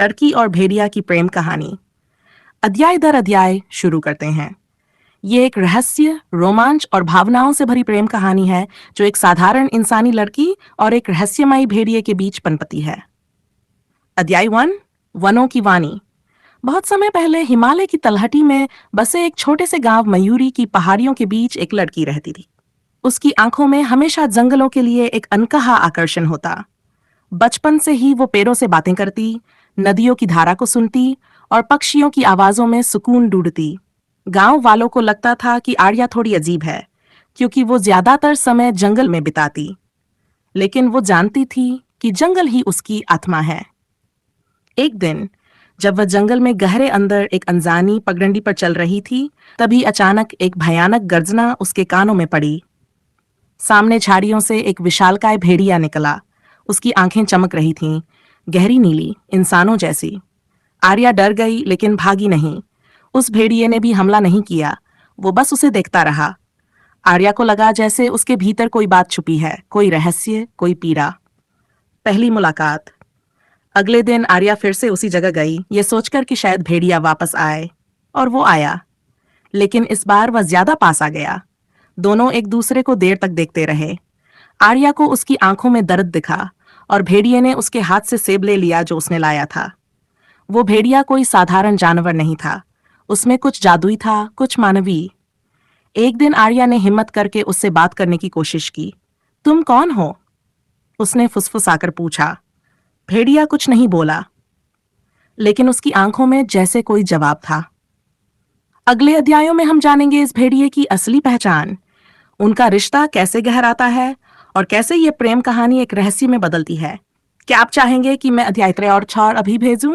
लड़की और भेड़िया की प्रेम कहानी। अध्याय दर अध्याय शुरू करते हैं। ये एक रहस्य, रोमांच और भावनाओं से भरी प्रेम कहानी है जो एक साधारण इंसानी लड़की और एक रहस्यमयी भेड़िए के बीच पनपती है। अध्याय 1, वनों की वाणी। बहुत समय पहले हिमालय की तलहटी में बसे एक छोटे से गांव मयूरी की पहाड़ियों के बीच एक लड़की रहती थी। उसकी आंखों में हमेशा जंगलों के लिए एक अनकहा आकर्षण होता। बचपन से ही वो पेड़ों से बातें करती, नदियों की धारा को सुनती और पक्षियों की आवाजों में सुकून ढूंढती। गांव वालों को लगता था कि आर्या थोड़ी अजीब है, क्योंकि वो ज्यादातर समय जंगल में बिताती। लेकिन वो जानती थी कि जंगल ही उसकी आत्मा है। एक दिन जब वह जंगल में गहरे अंदर एक अनजानी पगडंडी पर चल रही थी, तभी अचानक एक भयानक गर्जना उसके कानों में पड़ी। सामने झाड़ियों से एक विशालकाय भेड़िया निकला। उसकी आंखें चमक रही थीं, गहरी नीली, इंसानों जैसी। आर्या डर गई, लेकिन भागी नहीं। उस भेड़िए ने भी हमला नहीं किया, वो बस उसे देखता रहा। आर्या को लगा जैसे उसके भीतर कोई बात छुपी है, कोई रहस्य, कोई पीड़ा। पहली मुलाकात। अगले दिन आर्या फिर से उसी जगह गई, ये सोचकर कि शायद भेड़िया वापस आए। और वो आया, लेकिन इस बार वह ज्यादा पास आ गया। दोनों एक दूसरे को देर तक देखते रहे। आर्या को उसकी आंखों में दर्द दिखा और भेड़िए ने उसके हाथ से सेब ले लिया जो उसने लाया था। वो भेड़िया कोई साधारण जानवर नहीं था, उसमें कुछ जादुई था, कुछ मानवीय। एक दिन आर्या ने हिम्मत करके उससे बात करने की कोशिश की। तुम कौन हो? उसने फुसफुसाकर पूछा। भेड़िया कुछ नहीं बोला, लेकिन उसकी आंखों में जैसे कोई जवाब था। अगले अध्यायों में हम जानेंगे इस भेड़िए की असली पहचान, उनका रिश्ता कैसे गहराता है और कैसे ये प्रेम कहानी एक रहस्य में बदलती है। क्या आप चाहेंगे कि मैं अध्याय 3 और 4 अभी भेजूं?